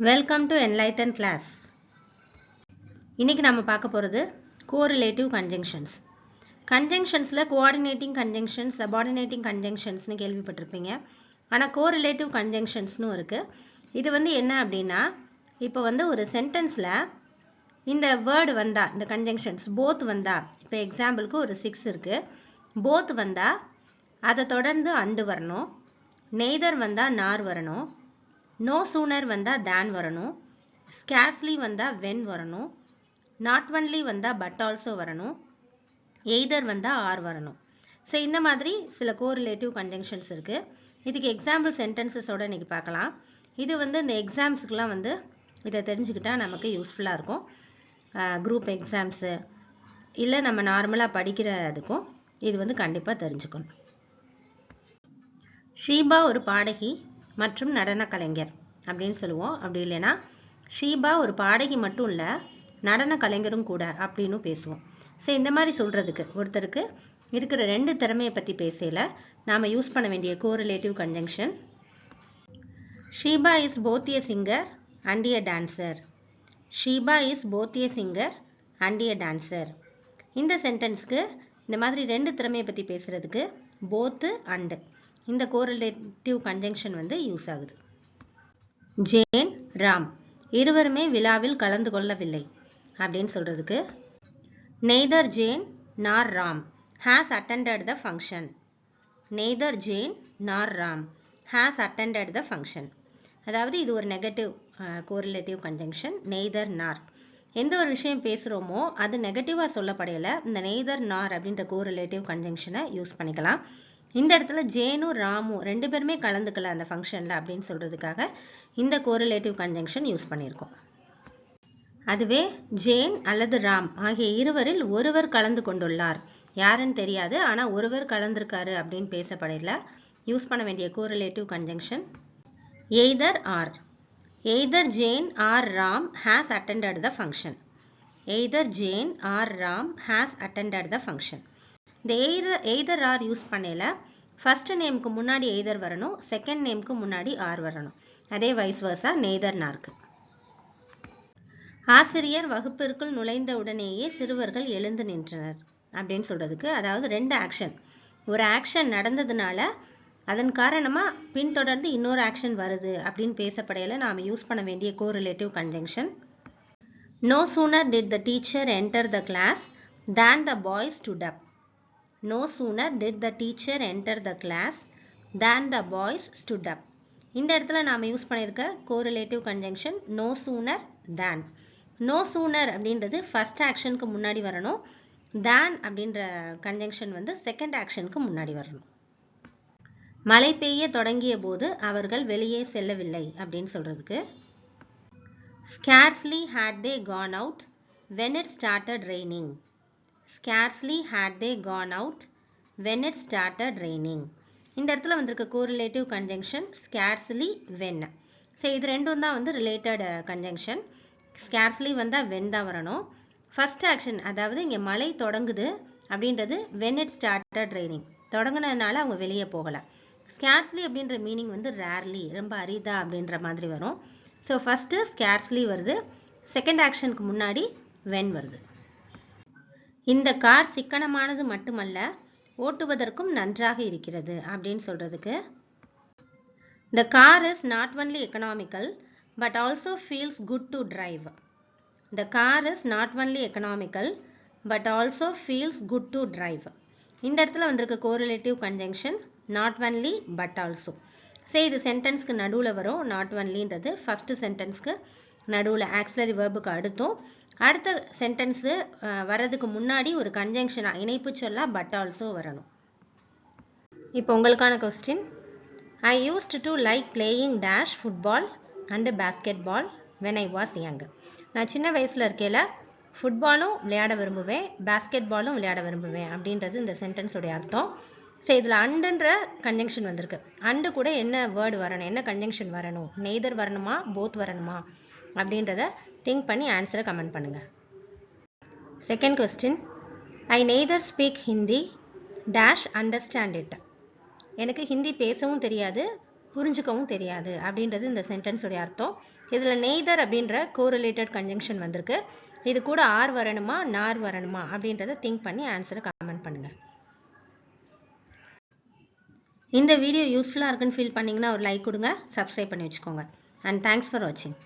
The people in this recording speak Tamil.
Welcome to enlighten class. இன்னைக்கு நாம பார்க்க போறது correlative conjunctions. Conjunctionsல coordinating conjunctions, subordinating conjunctions னு கேள்விப்பட்டிருப்பீங்க. ஆனா correlative conjunctions னு இருக்கு. இது என்ன அப்படினா இப்போ ஒரு சென்டென்ஸ்ல இந்த word வந்தா இந்த conjunctions both வந்தா இப்போ எக்ஸாம்பிளுக்கு ஒரு 6 இருக்கு. both வந்தா அதை தொடர்ந்து and வரணும். neither வந்தா nor வரணும். no sooner வந்தா than வரணும். scarcely வந்தா when வரணும். not only வந்தா but also வரணும். either வந்தா or வரணும். So இந்த மாதிரி சில correlative conjunctions இருக்கு. இதுக்கு example sentences ஓட இன்னைக்கு பார்க்கலாம். இது இந்த எக்ஸாம்ஸ்க்குலாம் இதை தெரிஞ்சுக்கிட்டா நமக்கு யூஸ்ஃபுல்லா இருக்கும். குரூப் எக்ஸாம்ஸ் இல்ல நம்ம நார்மலா படிக்கிறதுக்கும் இது கண்டிப்பா தெரிஞ்சுக்கணும். ஷீபா ஒரு பாடகி மற்றும் நடன கலைஞர் அப்படின்னு சொல்லுவோம். அப்படி இல்லைனா ஷீபா ஒரு பாடகி மட்டும் இல்ல நடன கலைஞரும் கூட அப்படின்னு பேசுவோம். சரி, இந்த மாதிரி சொல்றதுக்கு ஒருத்தருக்கு இருக்கிற ரெண்டு திறமையை பத்தி பேசல நாம யூஸ் பண்ண வேண்டிய correlative conjunction Sheeba is both a singer and a dancer. Sheeba is both a singer and a dancer. இந்த சென்டென்ஸ்க்கு இந்த மாதிரி ரெண்டு திறமையை பத்தி பேசுறதுக்கு both and இந்த கோரிலேட்டிவ் கன்ஜங்ஷன் யூஸ் ஆகுது. ஜேன் ராம் இருவருமே விழாவில் கலந்து கொள்ளவில்லை அப்படின்னு சொல்றதுக்கு neither Jane nor Ram has attended the function. neither Jane nor Ram has attended the function. அதாவது இது ஒரு negative correlative conjunction neither nor. எந்த ஒரு விஷயம் பேசுறோமோ அது நெகட்டிவா சொல்லப்படையில இந்த neither nor அப்படின்ற கோரிலேட்டிவ் கன்ஜங்ஷனை யூஸ் பண்ணிக்கலாம். இந்த இடத்துல ஜேனும் ராமும் ரெண்டு பேருமே கலந்துக்கல அந்த ஃபங்க்ஷன்ல அப்படின்னு சொல்றதுக்காக இந்த கோரிலேட்டிவ் கன்ஜங்ஷன் யூஸ் பண்ணியிருக்கோம். அதுவே ஜேன் அல்லது ராம் ஆகிய இருவரில் ஒருவர் கலந்து கொண்டுள்ளார், யாருன்னு தெரியாது ஆனா ஒருவர் கலந்திருக்காரு அப்படின்னு பேசப்படையில யூஸ் பண்ண வேண்டிய correlative conjunction either or. either Jane or Ram has attended the function. either Jane or Ram has attended the function. இந்த either or யூஸ் பண்ணல ஃபர்ஸ்ட் நேம்க்கு முன்னாடி either வரணும், செகண்ட் நேம்க்கு முன்னாடி or வரணும். அதே வைஸ் வர்சா neither nor-க்கு. ஆசிரியர் வகுப்பிற்குள் நுழைந்த உடனேயே சிறுவர்கள் எழுந்து நின்றனர் அப்படின்னு சொல்றதுக்கு அதாவது ரெண்டு ஆக்ஷன், ஒரு ஆக்ஷன் நடந்ததுனால அதன் காரணமா பின்தொடர்ந்து இன்னொரு ஆக்ஷன் வருது அப்படின்னு பேசப்படையில நாம யூஸ் பண்ண வேண்டிய correlative conjunction no sooner did the teacher enter the class than the boy stood up. no sooner did the teacher enter the class than the boys stood up. இந்த இடத்துல நாம யூஸ் பண்ணிருக்க correlative conjunction no sooner than. no sooner அப்படின்றது ஃபர்ஸ்ட் ஆக்ஷனுக்கு முன்னாடி வரணும், than அப்படின்ற கன்ஜங்ஷன் செகண்ட் ஆக்ஷனுக்கு முன்னாடி வரணும். மழை பெய்ய தொடங்கிய போது அவர்கள் வெளியே செல்லவில்லை அப்படின்னு சொல்றதுக்கு scarcely had they gone out when it started raining. scarcely had they gone out when it started raining. இந்த இடத்துல வந்திருக்க கோரிலேட்டிவ் கன்ஜங்ஷன் scarcely when. சரி, இது ரெண்டும் தான் ரிலேட்டட் கன்ஜங்ஷன். scarcely வந்தா when தான் வரணும். ஃபர்ஸ்ட் ஆக்ஷன் அதாவது இங்க மழை தொடங்குது அப்படின்றது when it started raining, தொடங்குனதுனால அவங்க வெளியே போகல. scarcely அப்படின்ற மீனிங் rarely, ரொம்ப அரிதா அப்படின்ற மாதிரி வரும். ஸோ ஃபர்ஸ்ட் scarcely வருது, செகண்ட் ஆக்ஷனுக்கு முன்னாடி when வருது. இந்த கார் சிக்கனமானது மட்டுமல்ல ஓட்டுவதற்கும் நன்றாக இருக்கிறது அப்படின்னு சொல்றதுக்கு the car is not only economical but also feels good to drive. the car is not only economical but also feels good to drive. இந்த இடத்துல வந்திருக்க correlative conjunction not only but also. சரி, இது சென்டென்ஸ்க்கு நடுவுல வரும். not onlyன்றது ஃபர்ஸ்ட் சென்டென்ஸ்க்கு நடுவுல ஆக்ஸிலரி வெர்புக்கு அடுத்தும், அடுத்த சென்டென்ஸ் வரதுக்கு முன்னாடி ஒரு கன்ஜங்ஷனா இணைப்பு சொல்லா but also வரணும். இப்போ உங்களுக்கான question I used to like playing dash football and basketball when I was young. நான் சின்ன வயசுல இருக்கையில ஃபுட்பாலும் விளையாட விரும்புவேன், பாஸ்கெட்பாலும் விளையாட விரும்புவேன் அப்படின்றது இந்த சென்டென்ஸ் உடைய அர்த்தம். சரி, இதுல அண்டுன்ற கன்ஜங்ஷன் வந்திருக்கு. அண்டு கூட என்ன வேர்டு வரணும், என்ன கன்ஜங்ஷன் வரணும், நெய்தர் வரணுமா போத் வரணுமா அப்படின்றத திங்க் பண்ணி ஆன்சரை கமெண்ட் பண்ணுங்க. Second question I neither speak Hindi dash understand it. எனக்கு ஹிந்தி பேசவும் தெரியாது, புரிஞ்சுக்கவும் தெரியாது அப்படின்றது இந்த சென்டென்ஸோடைய அர்த்தம். இதில் நெய்தர் அப்படின்ற கோரிலேட்டட் கன்ஜங்ஷன் வந்திருக்கு. இது கூட ஆர் வரணுமா நார் வரணுமா அப்படின்றத திங்க் பண்ணி ஆன்சரை கமெண்ட் பண்ணுங்கள். இந்த வீடியோ யூஸ்ஃபுல்லாக இருக்குன்னு ஃபீல் பண்ணிங்கன்னா ஒரு லைக் கொடுங்க, சப்ஸ்கிரைப் பண்ணி வச்சுக்கோங்க. அண்ட் தேங்க்ஸ் ஃபார் வாட்சிங்.